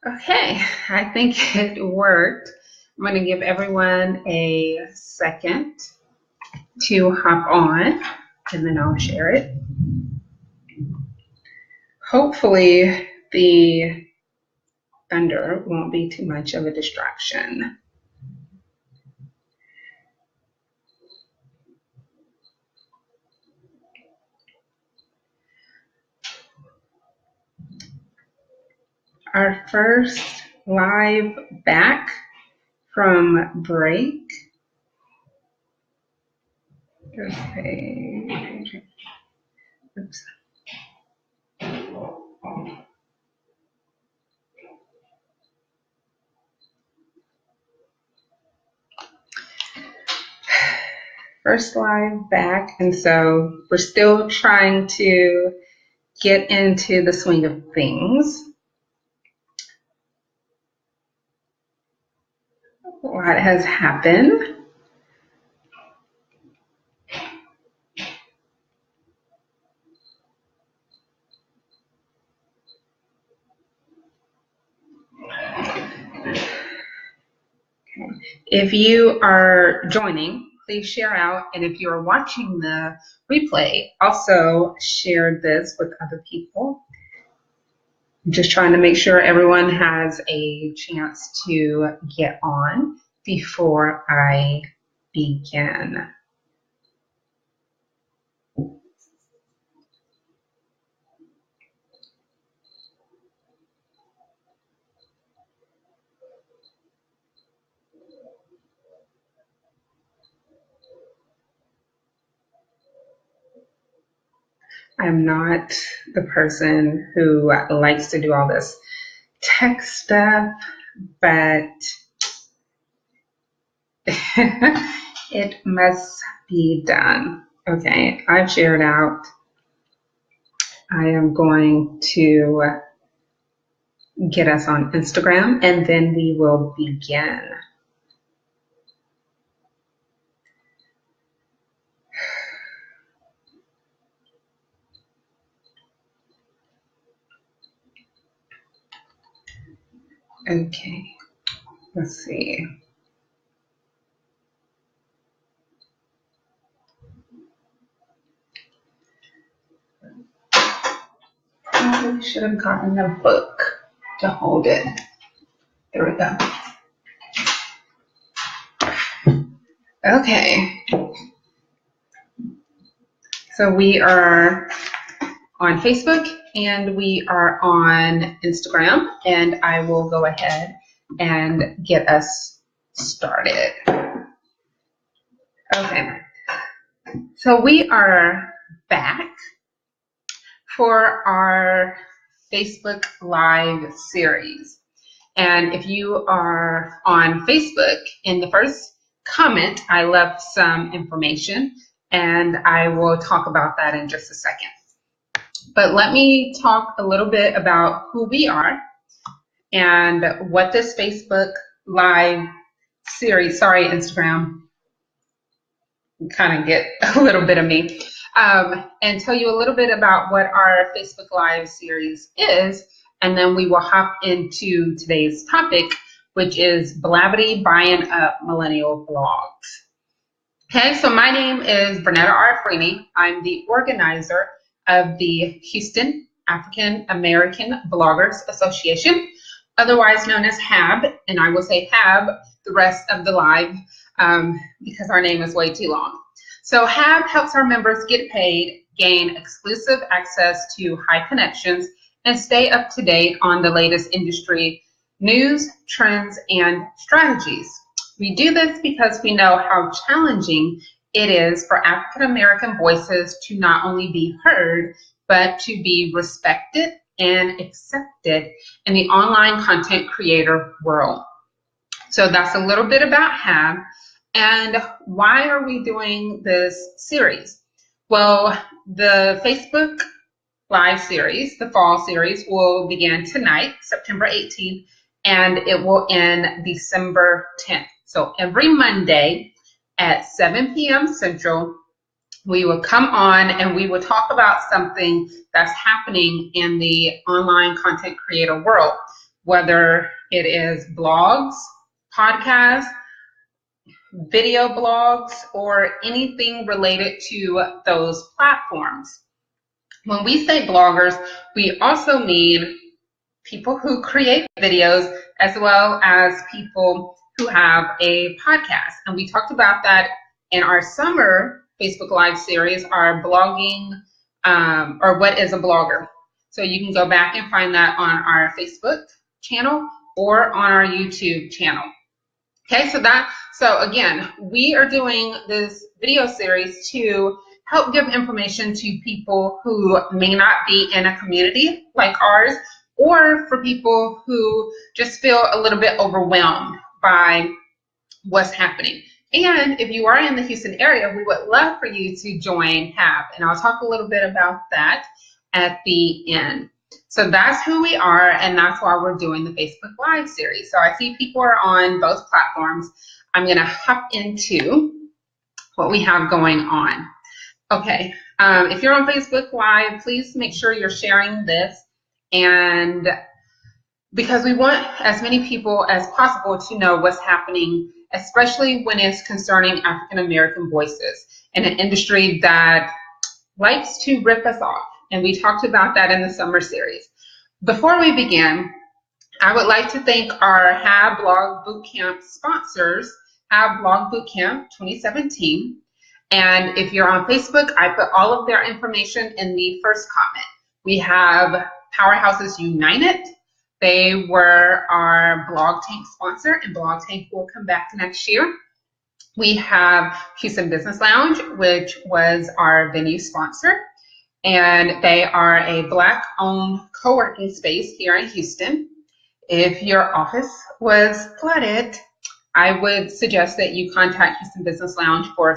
Okay, I think it worked. I'm going to give everyone a second to hop on and then I'll share it. Hopefully, the thunder won't be too much of a distraction. Our first live back from break. Okay. Oops. First live back, and so we're still trying to get into the swing of things. A lot has happened. If you are joining, please share out. And if you're watching the replay, also share this with other people. I'm just trying to make sure everyone has a chance to get on before I begin. I'm not the person who likes to do all this tech stuff, but it must be done. Okay, I've shared out. I am going to get us on Instagram and then we will begin. Okay, let's see. Probably should have gotten a book to hold it. There we go. Okay. So we are on Facebook and we are on Instagram, and I will go ahead and get us started. Okay. So we are back for our Facebook Live series. And if you are on Facebook, in the first comment, I left some information, and I will talk about that in just a second. But let me talk a little bit about who we are and what this Facebook Live series, sorry, Instagram, kind of get a little bit of me, and tell you a little bit about what our Facebook Live series is, and then we will hop into today's topic, which is Blavity buying up millennial blogs. Okay, so my name is Bernetta R. Freeney. I'm the organizer of the Houston African American Bloggers Association, otherwise known as HAAB, and I will say HAAB the rest of the live because our name is way too long. So HAAB helps our members get paid, gain exclusive access to high connections, and stay up to date on the latest industry news, trends, and strategies. We do this because we know how challenging it is for African American voices to not only be heard, but to be respected and accepted in the online content creator world. So that's a little bit about HAAB. And why are we doing this series? Well, the Facebook Live series, the fall series, will begin tonight, September 18th, and it will end December 10th. So every Monday at 7 p.m. Central, we will come on and we will talk about something that's happening in the online content creator world. whether it is blogs, podcasts, video blogs, or anything related to those platforms. When we say bloggers, we also mean people who create videos as well as people who have a podcast. And we talked about that in our summer Facebook Live series, our blogging, or what is a blogger. So you can go back and find that on our Facebook channel or on our YouTube channel. Okay, so again, we are doing this video series to help give information to people who may not be in a community like ours, or for people who just feel a little bit overwhelmed by what's happening. And if you are in the Houston area, we would love for you to join HAAB, and I'll talk a little bit about that at the end. So that's who we are, and that's why we're doing the Facebook Live series. So I see people are on both platforms. I'm going to hop into what we have going on. Okay, if you're on Facebook Live, please make sure you're sharing this, and because we want as many people as possible to know what's happening, especially when it's concerning African American voices in an industry that likes to rip us off. And we talked about that in the summer series. Before we begin, I would like to thank our HAAB Blog Bootcamp sponsors, HAAB Blog Bootcamp 2017. And if you're on Facebook, I put all of their information in the first comment. We have Powerhouses United. They were our Blog Tank sponsor, and Blog Tank will come back next year. We have Houston Business Lounge, which was our venue sponsor. And they are a Black-owned co-working space here in Houston. If your office was flooded, I would suggest that you contact Houston Business Lounge for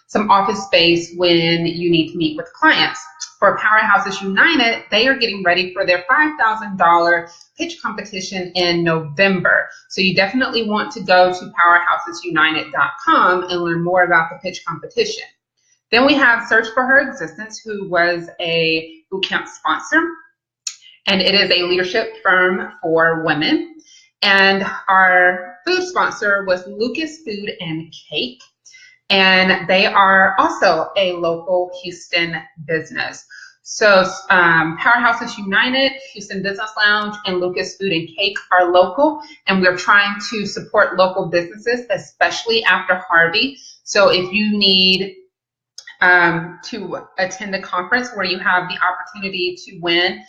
some office space when you need to meet with clients. For Powerhouses United, they are getting ready for their $5,000 pitch competition in November. So you definitely want to go to powerhousesunited.com and learn more about the pitch competition. Then we have Search for Her Existence, who was a bootcamp sponsor, and it is a leadership firm for women. And our food sponsor was Lucas Food and Cake, and they are also a local Houston business. So Powerhouses United, Houston Business Lounge, and Lucas Food and Cake are local, and we're trying to support local businesses, especially after Harvey. So if you need to attend a conference where you have the opportunity to win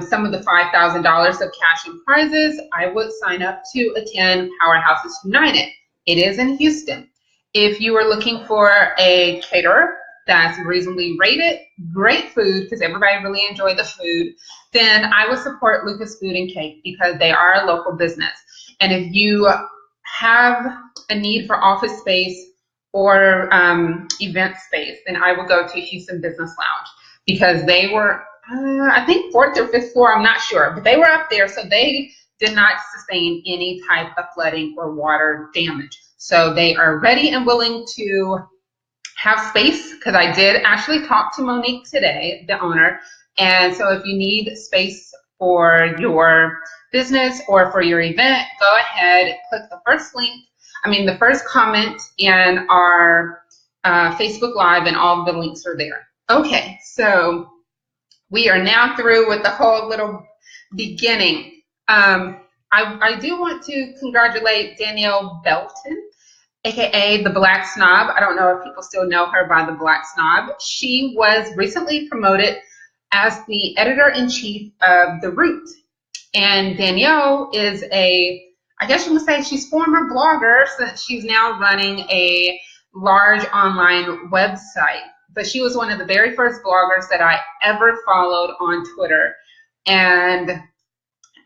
some of the $5,000 of cash and prizes, I would sign up to attend Powerhouses United. It is in Houston. If you are looking for a caterer that's reasonably rated, great food, because everybody really enjoyed the food, then I would support Lucas Food and Cake because they are a local business. And if you have a need for office space or event space, then I will go to Houston Business Lounge because they were, I think, 4th or 5th floor, I'm not sure, but they were up there, so they did not sustain any type of flooding or water damage. So they are ready and willing to have space, because I did actually talk to Monique today, the owner, and so if you need space for your business or for your event, go ahead, click the first the first comment in our Facebook Live, and all of the links are there. Okay, so we are now through with the whole little beginning. I do want to congratulate Danielle Belton, aka the Black Snob. I don't know if people still know her by the Black Snob. She was recently promoted as the editor-in-chief of The Root. And Danielle is I guess you would say she's former blogger, since she's now running a large online website. But she was one of the very first bloggers that I ever followed on Twitter. And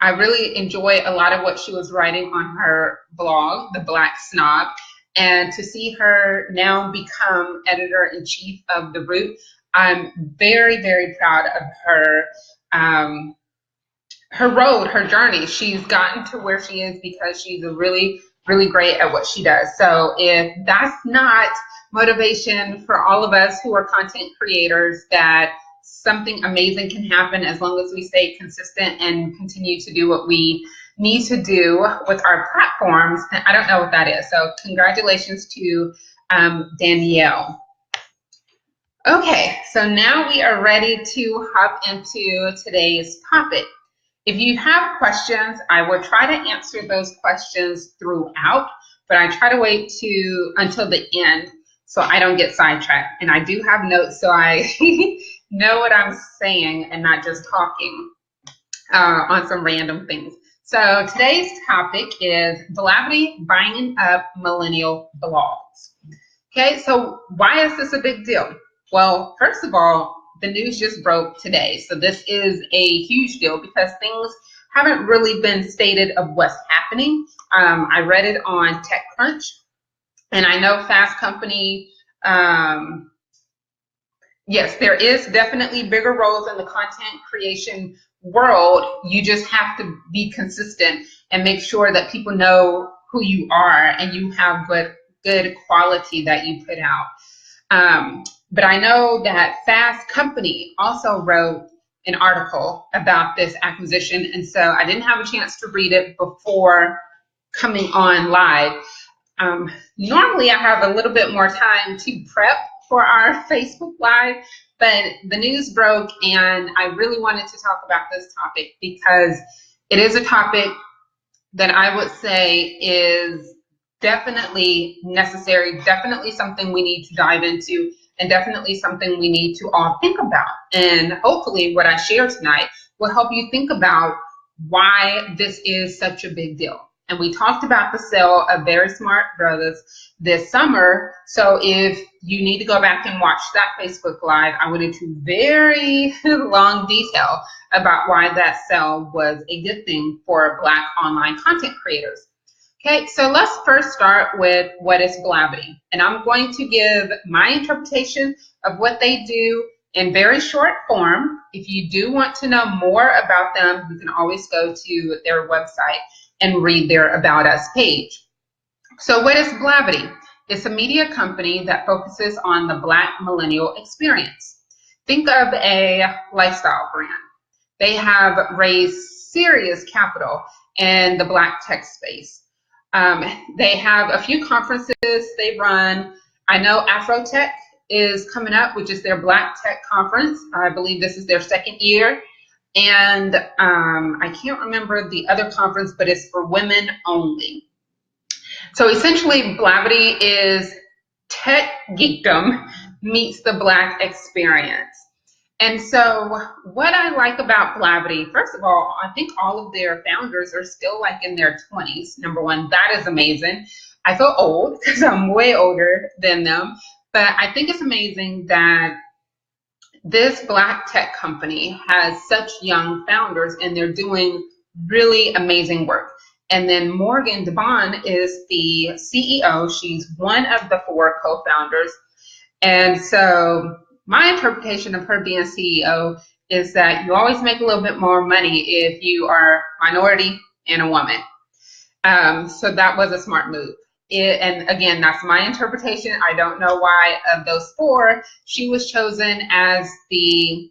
I really enjoy a lot of what she was writing on her blog, The Black Snob. And to see her now become editor-in-chief of The Root, I'm very, very proud of her. Her road, her journey. She's gotten to where she is because she's really, really great at what she does. So if that's not motivation for all of us who are content creators that something amazing can happen as long as we stay consistent and continue to do what we need to do with our platforms. And I don't know what that is. So congratulations to Danielle. Okay, so now we are ready to hop into today's topic. If you have questions, I will try to answer those questions throughout, but I try to wait until the end so I don't get sidetracked. And I do have notes so I know what I'm saying and not just talking on some random things. So today's topic is Blavity buying up millennial blogs. Okay, so why is this a big deal? Well, first of all, the news just broke today. So this is a huge deal because things haven't really been stated of what's happening. I read it on TechCrunch, and I know Fast Company, yes, there is definitely bigger roles in the content creation world. You just have to be consistent and make sure that people know who you are and you have good quality that you put out. But I know that Fast Company also wrote an article about this acquisition, and so I didn't have a chance to read it before coming on live. Normally I have a little bit more time to prep for our Facebook Live, but the news broke and I really wanted to talk about this topic because it is a topic that I would say is definitely necessary, definitely something we need to dive into, and definitely something we need to all think about. And hopefully what I share tonight will help you think about why this is such a big deal. And we talked about the sale of Very Smart Brothers this summer. So if you need to go back and watch that Facebook Live, I went into very long detail about why that sale was a good thing for Black online content creators. Okay, so let's first start with what is Blavity. And I'm going to give my interpretation of what they do in very short form. If you do want to know more about them, you can always go to their website and read their About Us page. So what is Blavity? It's a media company that focuses on the Black millennial experience. Think of a lifestyle brand. They have raised serious capital in the Black tech space. They have a few conferences they run. I know Afrotech is coming up, which is their Black Tech conference. I believe this is their second year. And I can't remember the other conference, but it's for women only. So essentially, Blavity is tech geekdom meets the Black experience. And so what I like about Blavity, first of all, I think all of their founders are still like in their 20s. Number one, that is amazing. I feel old because I'm way older than them, but I think it's amazing that this Black tech company has such young founders and they're doing really amazing work. And then Morgan DeBon is the CEO. She's one of the 4 co-founders. And so my interpretation of her being CEO is that you always make a little bit more money if you are minority and a woman. So that was a smart move. And again, that's my interpretation. I don't know why of those 4, she was chosen as the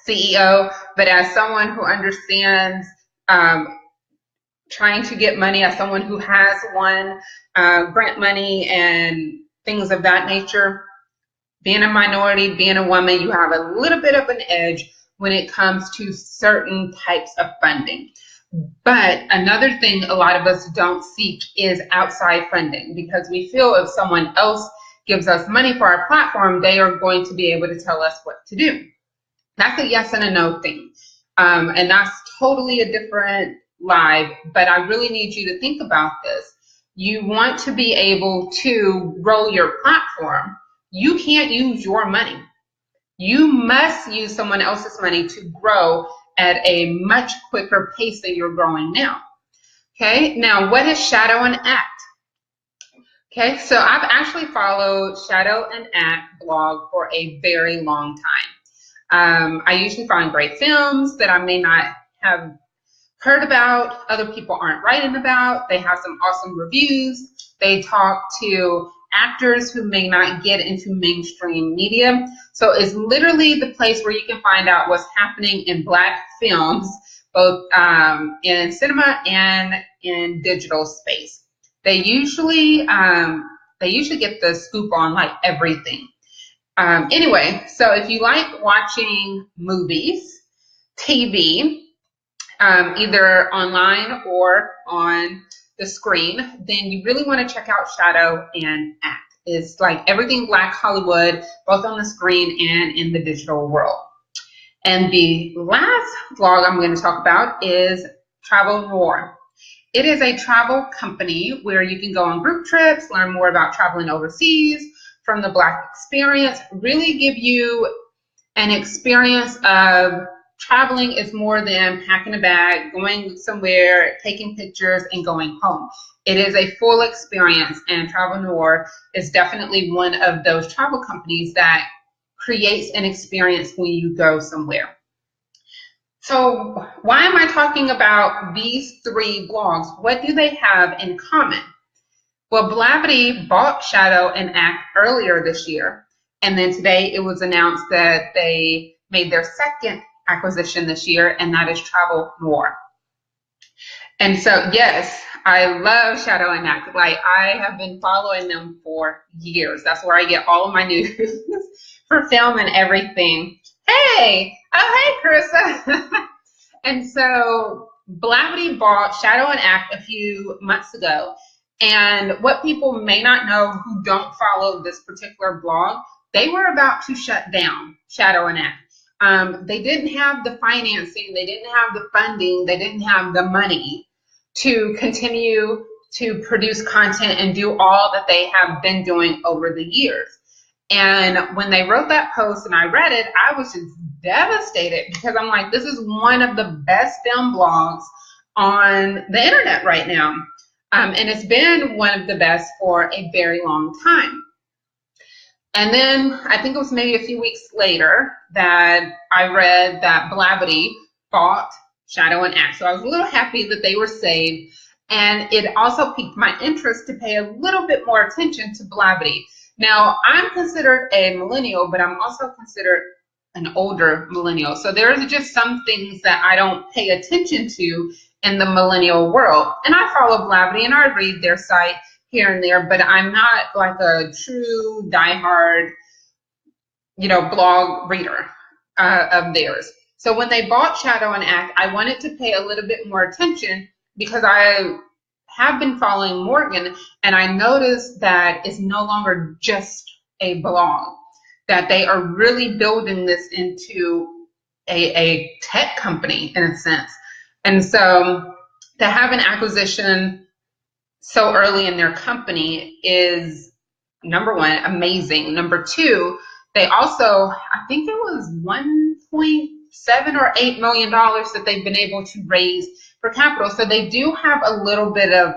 CEO, but as someone who understands trying to get money, as someone who has won grant money and things of that nature, being a minority, being a woman, you have a little bit of an edge when it comes to certain types of funding. But another thing a lot of us don't seek is outside funding, because we feel if someone else gives us money for our platform, they are going to be able to tell us what to do. That's a yes and a no thing. And that's totally a different live, but I really need you to think about this. You want to be able to grow your platform. You can't use your money. You must use someone else's money to grow at a much quicker pace than you're growing now. Okay, now what is Shadow and Act? Okay, so I've actually followed Shadow and Act blog for a very long time. I usually find great films that I may not have heard about, other people aren't writing about. They have some awesome reviews. They talk to actors who may not get into mainstream media. So it's literally the place where you can find out what's happening in Black films, both in cinema and in digital space. They usually get the scoop on like everything. Anyway, so if you like watching movies, TV, either online or on the screen, then you really want to check out Shadow and Act. It's like everything Black Hollywood, both on the screen and in the digital world. And the last vlog I'm going to talk about is Travel Noir. It is a travel company where you can go on group trips, learn more about traveling overseas from the Black experience, really give you an experience of traveling is more than packing a bag, going somewhere, taking pictures, and going home. It is a full experience, and Travel Noir is definitely one of those travel companies that creates an experience when you go somewhere. So why am I talking about these three blogs? What do they have in common? Well, Blavity bought Shadow and Act earlier this year, and then today it was announced that they made their second acquisition this year, and that is Travel Noir. And so, yes, I love Shadow and Act. Like, I have been following them for years. That's where I get all of my news for film and everything. Hey, oh, hey, Carissa. And so Blavity bought Shadow and Act a few months ago. And what people may not know who don't follow this particular blog, they were about to shut down Shadow and Act. They didn't have the financing, they didn't have the funding, they didn't have the money to continue to produce content and do all that they have been doing over the years. And when they wrote that post and I read it, I was just devastated because I'm like, this is one of the best film blogs on the internet right now. And it's been one of the best for a very long time. And then I think it was maybe a few weeks later that I read that Blavity bought Shadow and Act. So I was a little happy that they were saved. And it also piqued my interest to pay a little bit more attention to Blavity. Now, I'm considered a millennial, but I'm also considered an older millennial. So there are just some things that I don't pay attention to in the millennial world. And I follow Blavity and I read their site here and there, but I'm not like a true diehard, blog reader of theirs. So when they bought Shadow and Act, I wanted to pay a little bit more attention because I have been following Morgan and I noticed that it's no longer just a blog, that they are really building this into a tech company in a sense. And so to have an acquisition so early in their company is, number one, amazing. Number two, they also, I think it was $1.7 or $8 million that they've been able to raise for capital. So they do have a little bit of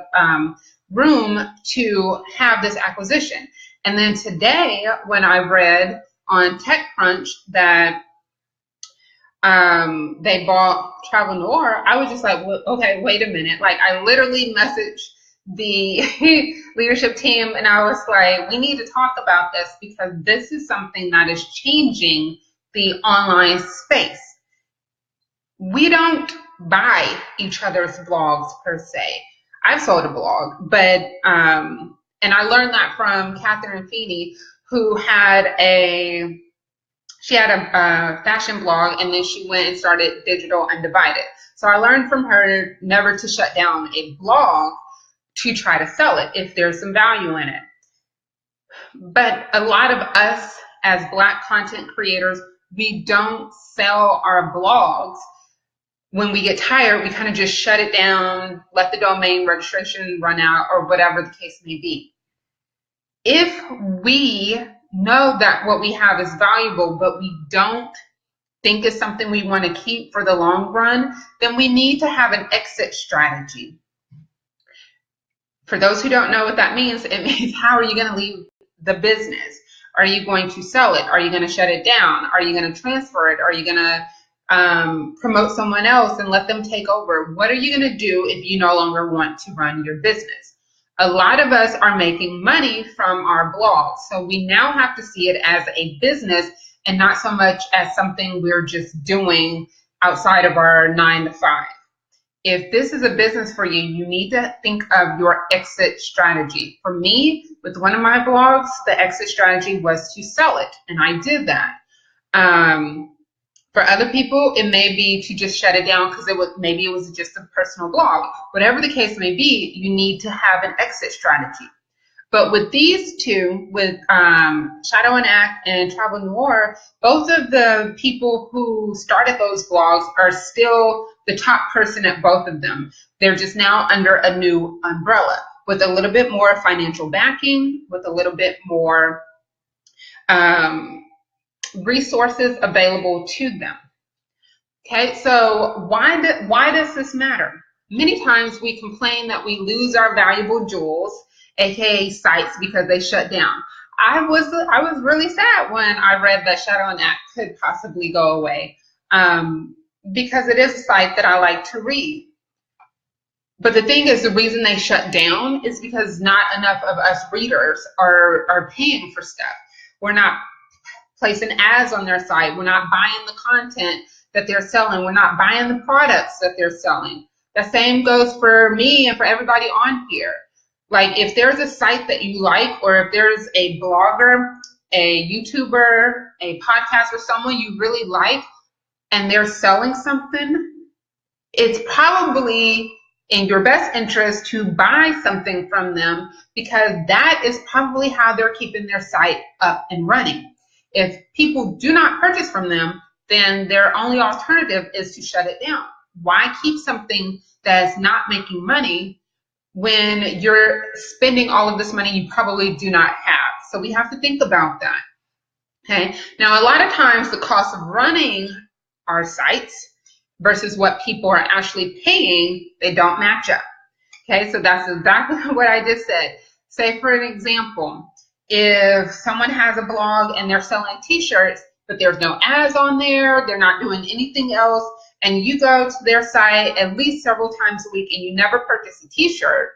room to have this acquisition. And then today, when I read on TechCrunch that they bought Travel Noir, I was just like, well, okay, wait a minute. Like, I literally messaged the leadership team and I was like, we need to talk about this because this is something that is changing the online space. We don't buy each other's blogs per se. I've sold a blog, but and I learned that from Catherine Feeney, who had a fashion blog, and then she went and started Digital Undivided. So I learned from her never to shut down a blog to try to sell it if there's some value in it. But a lot of us as Black content creators, we don't sell our blogs. When we get tired, we kind of just shut it down, let the domain registration run out, or whatever the case may be. If we know that what we have is valuable, but we don't think it's something we want to keep for the long run, then we need to have an exit strategy. For those who don't know what that means, it means how are you going to leave the business? Are you going to sell it? Are you going to shut it down? Are you going to transfer it? Are you going to promote someone else and let them take over? What are you going to do if you no longer want to run your business? A lot of us are making money from our blogs. So we now have to see it as a business and not so much as something we're just doing outside of our 9 to 5. If this is a business for you, you need to think of your exit strategy. For me, with one of my blogs, the exit strategy was to sell it, and I did that. For other people, it may be to just shut it down because maybe it was just a personal blog. Whatever the case may be, you need to have an exit strategy. But with these two, with Shadow and Act and Travel Noir, both of the people who started those blogs are still the top person at both of them. They're just now under a new umbrella with a little bit more financial backing, with a little bit more resources available to them. Okay, so why does this matter? Many times we complain that we lose our valuable jewels, aka sites, because they shut down. I was really sad when I read that Shadow and Act could possibly go away, because it is a site that I like to read. But the thing is, the reason they shut down is because not enough of us readers are paying for stuff. We're not placing ads on their site. We're not buying the content that they're selling. We're not buying the products that they're selling. The same goes for me and for everybody on here. Like, if there's a site that you like, or if there's a blogger, a YouTuber, a podcaster, someone you really like, and they're selling something, it's probably in your best interest to buy something from them, because that is probably how they're keeping their site up and running. If people do not purchase from them, then their only alternative is to shut it down. Why keep something that's not making money when you're spending all of this money you probably do not have? So we have to think about that. Okay. Now, a lot of times the cost of running our sites versus what people are actually paying, they don't match up. Okay, so that's exactly what I just said. Say, for an example, if someone has a blog and they're selling t-shirts, but there's no ads on there, they're not doing anything else, and you go to their site at least several times a week and you never purchase a t-shirt,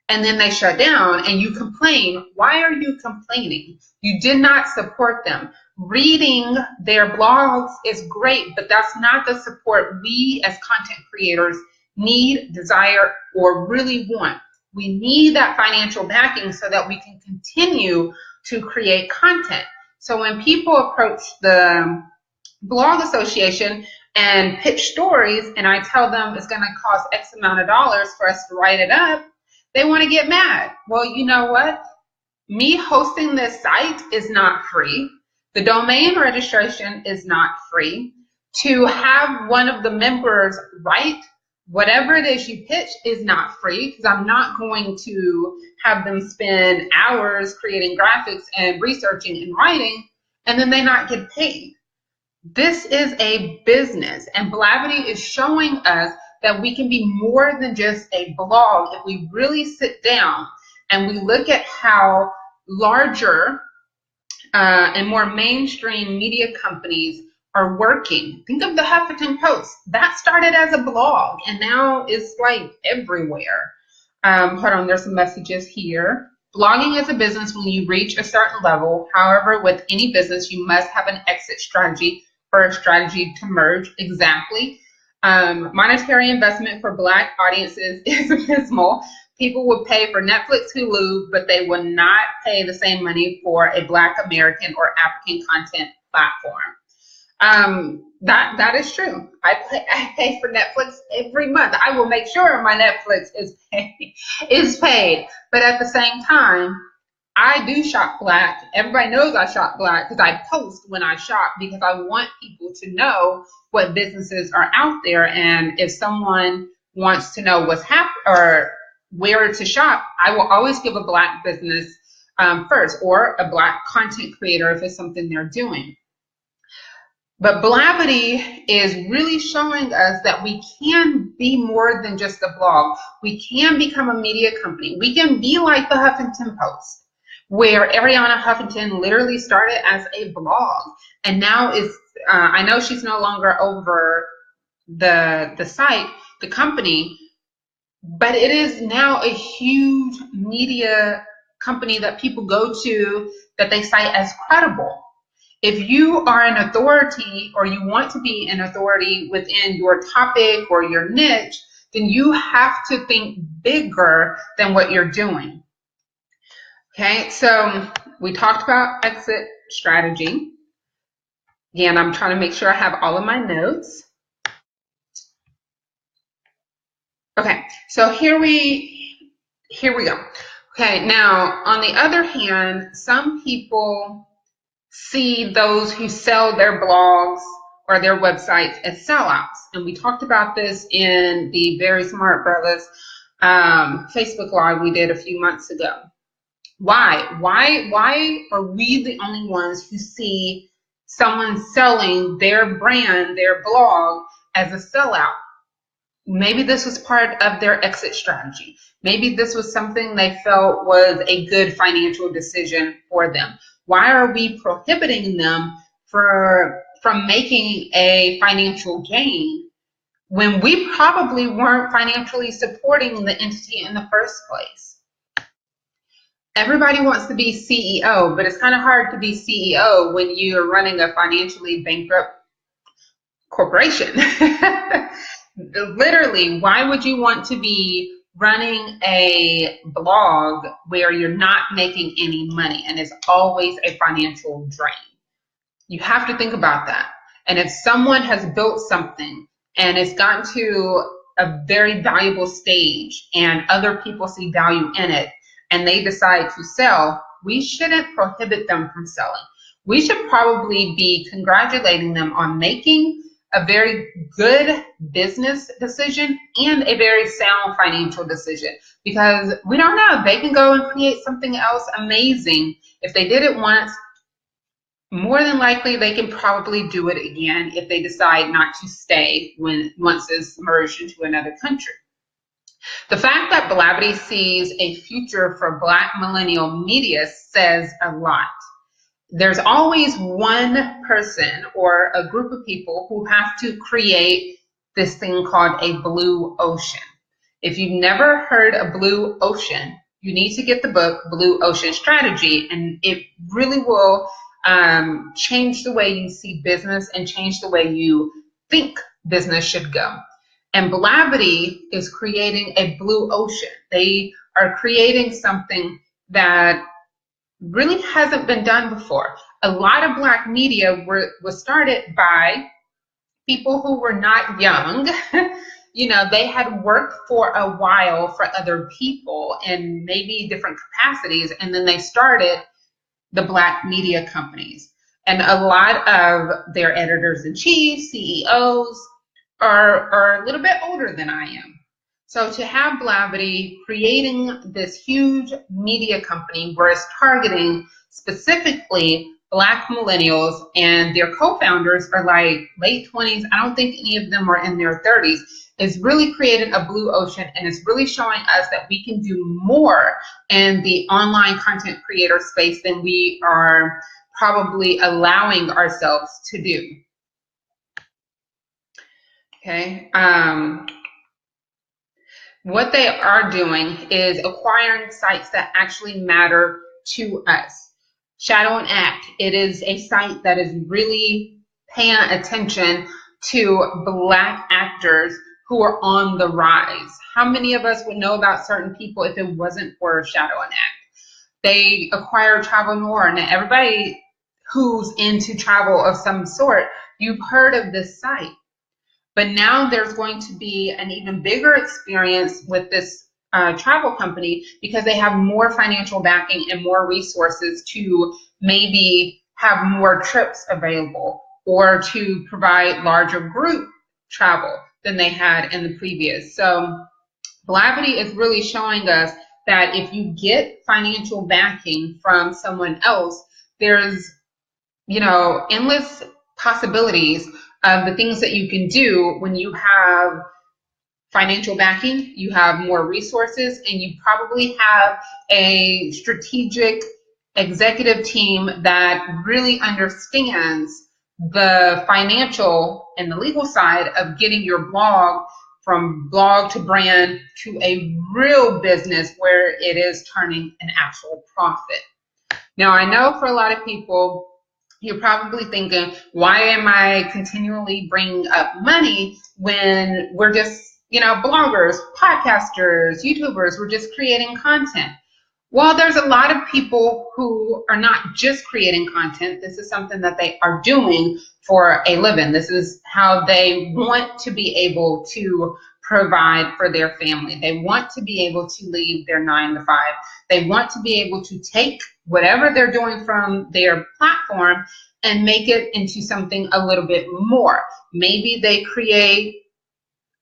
and then they shut down and you complain, why are you complaining? You did not support them. Reading their blogs is great, but that's not the support we as content creators need, desire, or really want. We need that financial backing so that we can continue to create content. So when people approach the blog association and pitch stories, and I tell them it's going to cost X amount of dollars for us to write it up, they want to get mad. Well, you know what? Me hosting this site is not free. The domain registration is not free. To have one of the members write whatever it is you pitch is not free, because I'm not going to have them spend hours creating graphics and researching and writing, and then they not get paid. This is a business, and Blavity is showing us that we can be more than just a blog if we really sit down and we look at how larger and more mainstream media companies are working. Think of the Huffington Post. That started as a blog and now it's like everywhere. Hold on, there's some messages here. Blogging is a business when you reach a certain level. However, with any business, you must have an exit strategy or a strategy to merge. Exactly. Monetary investment for Black audiences is abysmal. People would pay for Netflix, Hulu, but they would not pay the same money for a Black American or African content platform. That is true. I pay for Netflix every month. I will make sure my Netflix is paid. But at the same time, I do shop Black. Everybody knows I shop Black because I post when I shop, because I want people to know what businesses are out there. And if someone wants to know what's happening or where to shop, I will always give a Black business first, or a Black content creator if it's something they're doing. But Blavity is really showing us that we can be more than just a blog. We can become a media company. We can be like the Huffington Post, where Ariana Huffington literally started as a blog, and now is I know she's no longer over the site, the company, but it is now a huge media company that people go to that they cite as credible. If you are an authority or you want to be an authority within your topic or your niche, then you have to think bigger than what you're doing. Okay, so we talked about exit strategy. Again, I'm trying to make sure I have all of my notes. Okay, so here we go. Okay, now on the other hand, some people see those who sell their blogs or their websites as sellouts. And we talked about this in the Very Smart Brothers Facebook Live we did a few months ago. Why? Why are we the only ones who see someone selling their brand, their blog, as a sellout? Maybe this was part of their exit strategy. Maybe this was something they felt was a good financial decision for them. Why are we prohibiting them from making a financial gain when we probably weren't financially supporting the entity in the first place? Everybody wants to be CEO, but it's kind of hard to be CEO when you're running a financially bankrupt corporation. Literally, why would you want to be running a blog where you're not making any money and it's always a financial drain? You have to think about that. And if someone has built something and it's gotten to a very valuable stage and other people see value in it and they decide to sell, we shouldn't prohibit them from selling. We should probably be congratulating them on making a very good business decision and a very sound financial decision, because we don't know, they can go and create something else amazing. If they did it once, more than likely they can probably do it again if they decide not to stay once it's merged into another country. The fact that Blavity sees a future for Black millennial media says a lot. There's always one person or a group of people who have to create this thing called a blue ocean. If you've never heard of blue ocean, you need to get the book Blue Ocean Strategy, and it really will change the way you see business and change the way you think business should go. And Blavity is creating a blue ocean. They are creating something that really hasn't been done before. A lot of Black media was started by people who were not young. You know, they had worked for a while for other people in maybe different capacities, and then they started the Black media companies. And a lot of their editors-in-chief, CEOs, are a little bit older than I am. So to have Blavity creating this huge media company where it's targeting specifically Black millennials, and their co-founders are like late 20s, I don't think any of them are in their 30s, is really creating a blue ocean, and it's really showing us that we can do more in the online content creator space than we are probably allowing ourselves to do. Okay. What they are doing is acquiring sites that actually matter to us. Shadow and Act, it is a site that is really paying attention to Black actors who are on the rise. How many of us would know about certain people if it wasn't for Shadow and Act? They acquired Travel Noir. Now, everybody who's into travel of some sort, you've heard of this site. But now there's going to be an even bigger experience with this travel company, because they have more financial backing and more resources to maybe have more trips available or to provide larger group travel than they had in the previous. So Blavity is really showing us that if you get financial backing from someone else, there's, you know, endless possibilities of the things that you can do when you have financial backing, you have more resources, and you probably have a strategic executive team that really understands the financial and the legal side of getting your blog from blog to brand to a real business where it is turning an actual profit. Now, I know for a lot of people, you're probably thinking, why am I continually bringing up money when we're just, bloggers, podcasters, YouTubers, we're just creating content? Well, there's a lot of people who are not just creating content. This is something that they are doing for a living. This is how they want to be able to provide for their family. They want to be able to leave their 9 to 5. They want to be able to take whatever they're doing from their platform and make it into something a little bit more. Maybe they create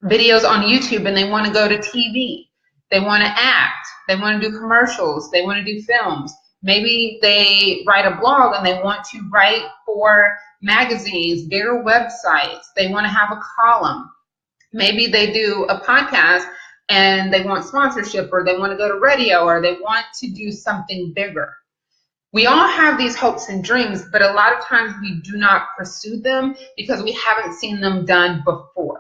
videos on YouTube and they want to go to TV. They want to act. They want to do commercials. They want to do films. Maybe they write a blog and they want to write for magazines, bigger websites. They want to have a column. Maybe they do a podcast and they want sponsorship, or they want to go to radio, or they want to do something bigger. We all have these hopes and dreams, but a lot of times we do not pursue them because we haven't seen them done before.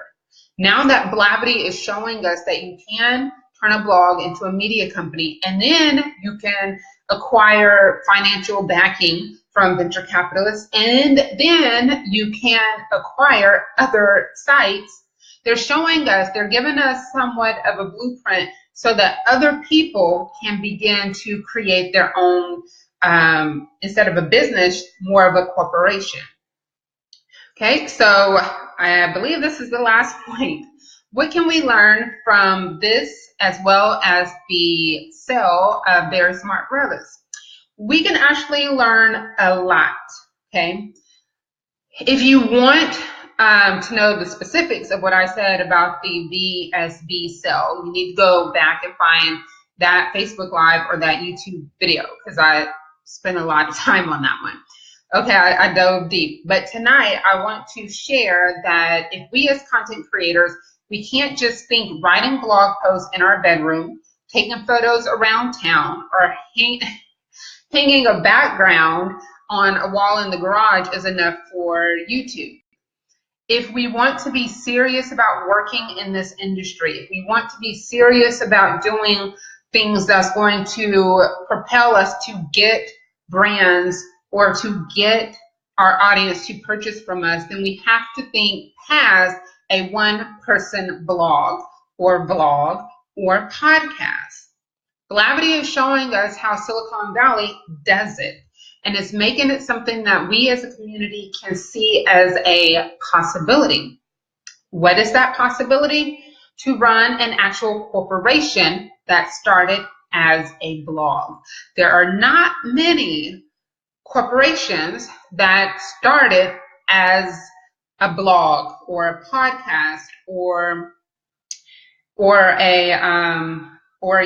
Now that Blavity is showing us that you can turn a blog into a media company, and then you can acquire financial backing from venture capitalists, and then you can acquire other sites. They're showing us, they're giving us somewhat of a blueprint so that other people can begin to create their own, instead of a business, more of a corporation. Okay, so I believe this is the last point. What can we learn from this as well as the sale of Very Smart Brothers? We can actually learn a lot, okay? If you want to know the specifics of what I said about the VSB sale, you need to go back and find that Facebook Live or that YouTube video, because I spent a lot of time on that one. Okay, I dove deep. But tonight, I want to share that if we as content creators, we can't just think writing blog posts in our bedroom, taking photos around town, or hanging a background on a wall in the garage is enough for YouTube. If we want to be serious about working in this industry, if we want to be serious about doing things that's going to propel us to get brands or to get our audience to purchase from us, then we have to think past a one-person blog or vlog or podcast. Blavity is showing us how Silicon Valley does it, and it's making it something that we as a community can see as a possibility. What is that possibility? To run an actual corporation that started as a blog. There are not many corporations that started as a blog or a podcast or a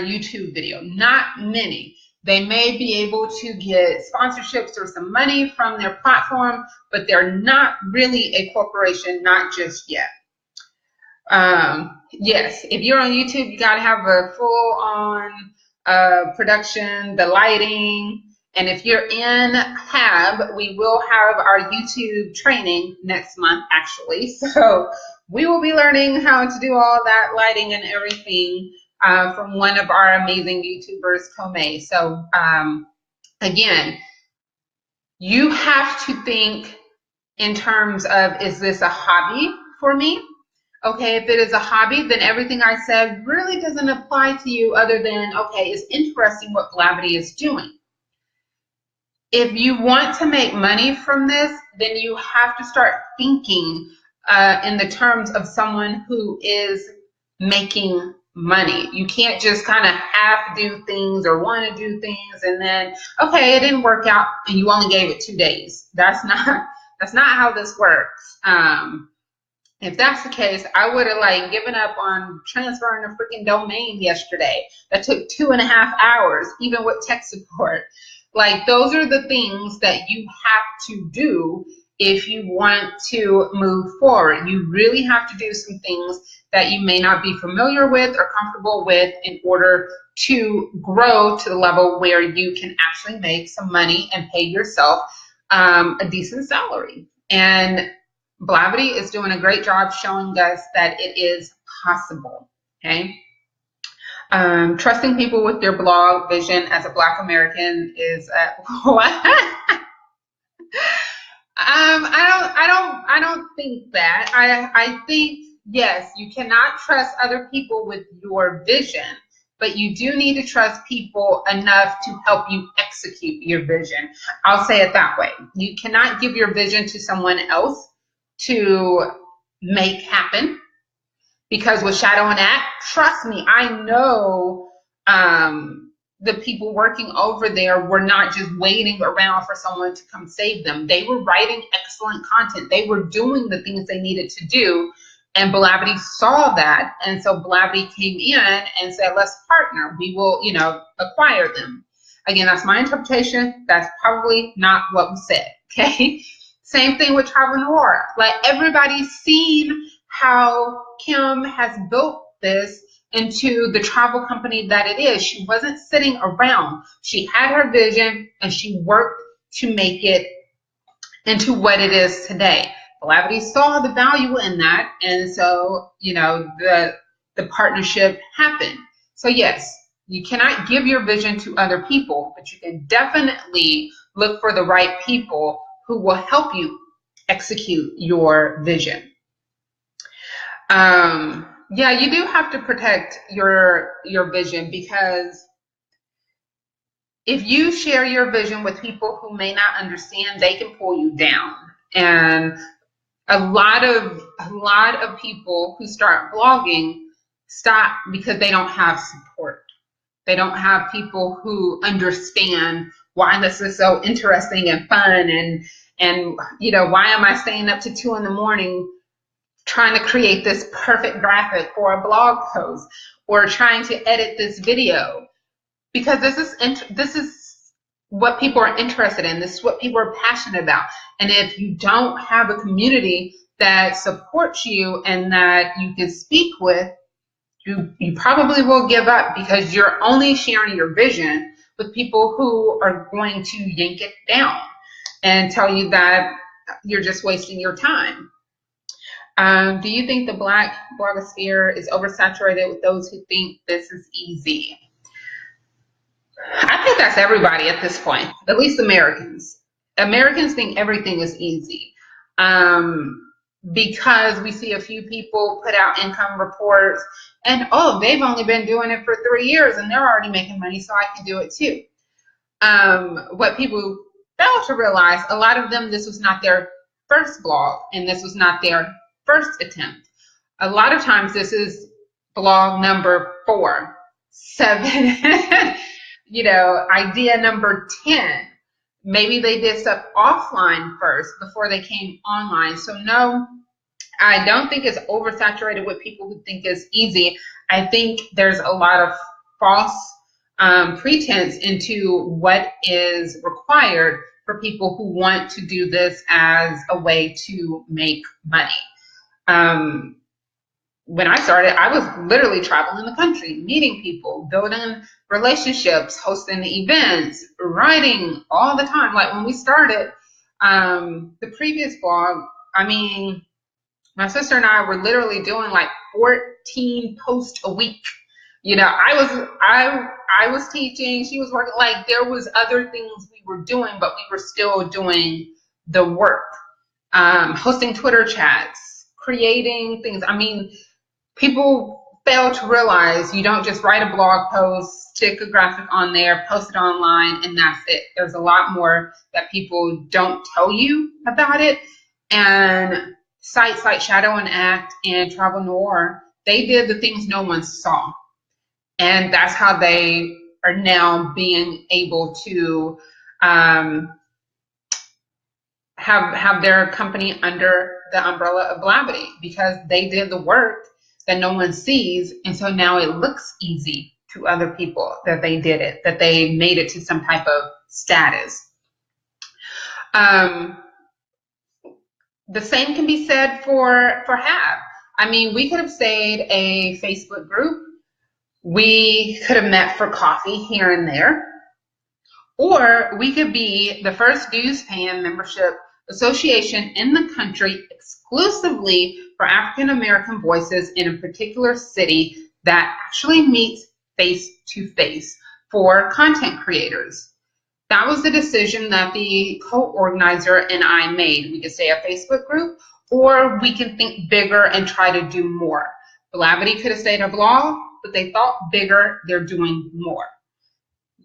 YouTube video. Not many. They may be able to get sponsorships or some money from their platform, but they're not really a corporation, not just yet. Yes, if you're on YouTube, you got to have a full-on production, the lighting. And if you're in HAAB, we will have our YouTube training next month, actually. So we will be learning how to do all that lighting and everything from one of our amazing YouTubers, Tomei. So again, you have to think in terms of, is this a hobby for me? Okay, if it is a hobby, then everything I said really doesn't apply to you other than, okay, it's interesting what Blavity is doing. If you want to make money from this, then you have to start thinking in the terms of someone who is making money. You can't just kind of half do things or want to do things and then, okay, it didn't work out and you only gave it 2 days. That's not how this works. If that's the case, I would have given up on transferring a freaking domain yesterday. That took 2.5 hours, even with tech support. Those are the things that you have to do if you want to move forward. You really have to do some things that you may not be familiar with or comfortable with in order to grow to the level where you can actually make some money and pay yourself a decent salary. And Blavity is doing a great job showing us that it is possible. Okay. Trusting people with your blog vision as a Black American is what? I don't think that. I think, yes, you cannot trust other people with your vision, but you do need to trust people enough to help you execute your vision. I'll say it that way. You cannot give your vision to someone else to make happen, because with Shadow and Act, trust me, I know the people working over there were not just waiting around for someone to come save them. They were writing excellent content. They were doing the things they needed to do. And Blavity saw that. And so Blavity came in and said, let's partner. We will, acquire them. Again, that's my interpretation. That's probably not what was said. Okay. Same thing with Travel Noir. Like, everybody's seen how Kim has built this into the travel company that it is. She wasn't sitting around. She had her vision and she worked to make it into what it is today. Blavity saw the value in that, and so the partnership happened. So yes, you cannot give your vision to other people, but you can definitely look for the right people who will help you execute your vision. Yeah, you do have to protect your vision, because if you share your vision with people who may not understand, they can pull you down. And a lot of people who start blogging stop because they don't have support. They don't have people who understand why this is so interesting and fun, and why am I staying up to 2 a.m. trying to create this perfect graphic for a blog post, or trying to edit this video, because this is what people are interested in. This is what people are passionate about. And if you don't have a community that supports you and that you can speak with, you probably will give up, because you're only sharing your vision with people who are going to yank it down and tell you that you're just wasting your time. Do you think the Black blogosphere is oversaturated with those who think this is easy? I think that's everybody at this point, at least Americans. Americans think everything is easy, because we see a few people put out income reports and, oh, they've only been doing it for 3 years and they're already making money, so I can do it too. What people fail to realize, a lot of them, this was not their first blog, and this was not their first attempt. A lot of times this is blog number 4, 7, idea number 10. Maybe they did stuff offline first before they came online. So no, I don't think it's oversaturated with people who think it's easy. I think there's a lot of false pretense into what is required for people who want to do this as a way to make money. When I started, I was literally traveling the country, meeting people, building relationships, hosting events, writing all the time. Like when we started the previous blog, my sister and I were literally doing like 14 posts a week. I was teaching, she was working, like there was other things we were doing, but we were still doing the work. Hosting Twitter chats, creating things. People fail to realize you don't just write a blog post, stick a graphic on there, post it online, and that's it. There's a lot more that people don't tell you about it. And sites like Shadow and Act and Travel Noir, they did the things no one saw. And that's how they are now being able to have their company under the umbrella of Blavity, because they did the work that no one sees, and so now it looks easy to other people that they did it, that they made it to some type of status. The same can be said for HAAB. We could have stayed a Facebook group. We could have met for coffee here and there, or we could be the first dues paying membership association in the country exclusively for African American voices in a particular city that actually meets face to face for content creators. That was the decision that the co-organizer and I made. We could say a Facebook group, or we can think bigger and try to do more. Blavity could have stayed a blog, but they thought bigger, they're doing more.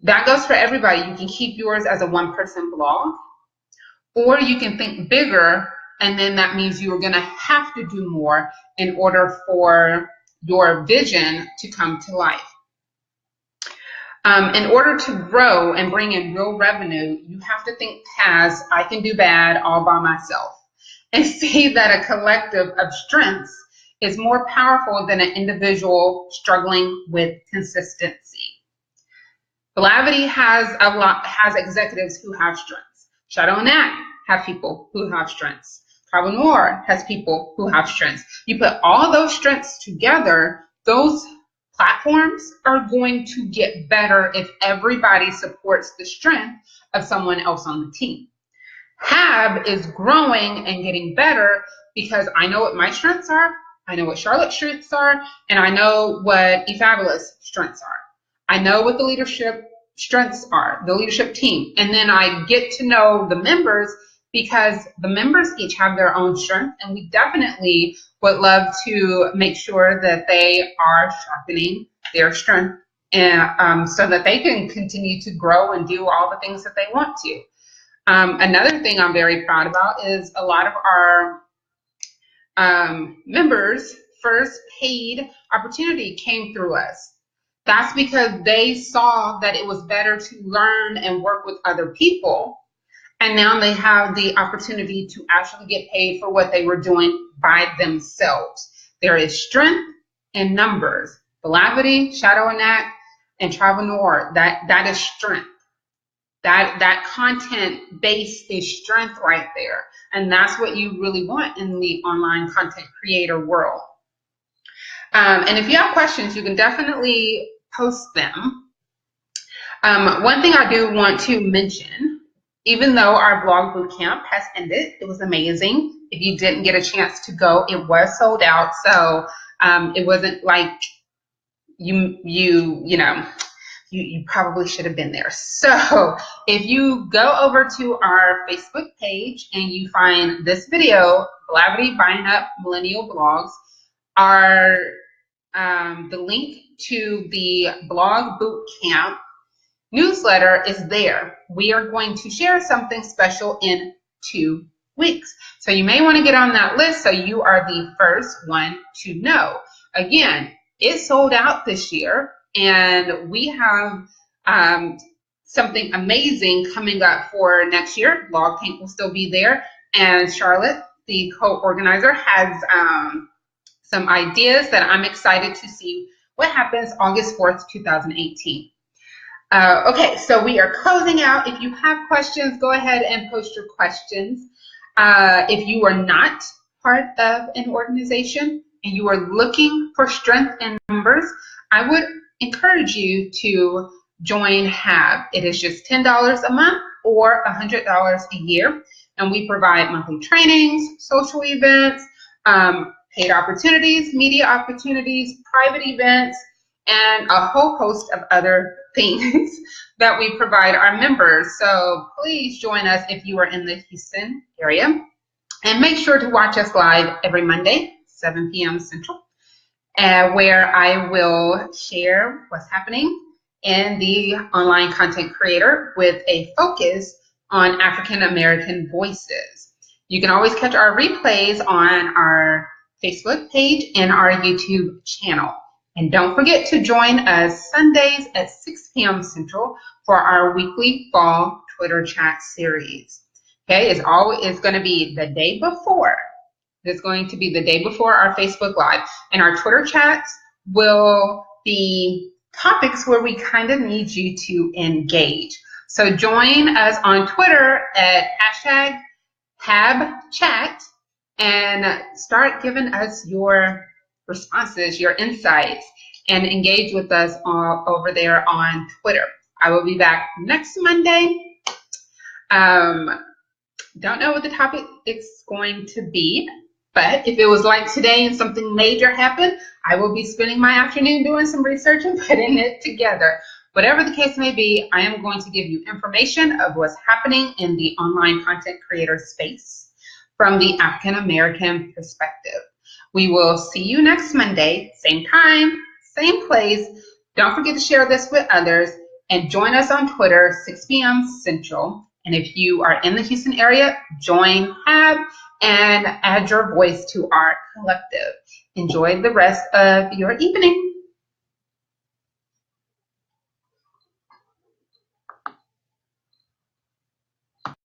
That goes for everybody. You can keep yours as a one-person blog, or you can think bigger, and then that means you're going to have to do more in order for your vision to come to life. In order to grow and bring in real revenue, you have to think past I can do bad all by myself and see that a collective of strengths is more powerful than an individual struggling with consistency. Blavity has executives who have strengths. Shadow and Nat have people who have strengths. Travel Noir has people who have strengths. You put all those strengths together, those platforms are going to get better if everybody supports the strength of someone else on the team. HAAB is growing and getting better because I know what my strengths are, I know what Charlotte's strengths are, and I know what eFabulous strengths are. I know what the leadership strengths are, the leadership team, and then I get to know the members because the members each have their own strength, and we definitely would love to make sure that they are sharpening their strength and so that they can continue to grow and do all the things that they want to. Another thing I'm very proud about is a lot of our members' first paid opportunity came through us. That's because they saw that it was better to learn and work with other people, and now they have the opportunity to actually get paid for what they were doing by themselves. There is strength in numbers. Blavity, Shadow and Nat, and Travel Noir, that is strength. That content base is strength right there. And that's what you really want in the online content creator world. And if you have questions, you can definitely post them. One thing I do want to mention, even though our blog bootcamp has ended, it was amazing. If you didn't get a chance to go, it was sold out. So it wasn't like you probably should have been there. So if you go over to our Facebook page and you find this video, Blavity Buying Up Millennial Blogs, the link to the blog bootcamp newsletter is there. We are going to share something special in 2 weeks. So you may want to get on that list so you are the first one to know. Again, it sold out this year, and we have something amazing coming up for next year. Blog Tank will still be there, and Charlotte, the co-organizer, has some ideas that I'm excited to see what happens August 4th, 2018. Okay, so we are closing out. If you have questions, go ahead and post your questions. If you are not part of an organization and you are looking for strength in numbers, I would encourage you to join HAAB. It is just $10 a month or $100 a year, and we provide monthly trainings, social events, paid opportunities, media opportunities, private events, and a whole host of other things that we provide our members. So please join us if you are in the Houston area, and make sure to watch us live every Monday, 7 p.m. Central, where I will share what's happening in the online content creator with a focus on African American voices. You can always catch our replays on our Facebook page and our YouTube channel. And don't forget to join us Sundays at 6 p.m. Central for our weekly fall Twitter chat series. Okay, it's going to be the day before. It's going to be the day before our Facebook Live. And our Twitter chats will be topics where we kind of need you to engage. So join us on Twitter at #HAABchat and start giving us your responses, your insights, and engage with us all over there on Twitter. I will be back next Monday. Don't know what the topic is going to be, but if it was like today and something major happened, I will be spending my afternoon doing some research and putting it together. Whatever the case may be, I am going to give you information of what's happening in the online content creator space from the African American perspective. We will see you next Monday, same time, same place. Don't forget to share this with others and join us on Twitter, 6 p.m. Central. And if you are in the Houston area, join HAAB and add your voice to our collective. Enjoy the rest of your evening.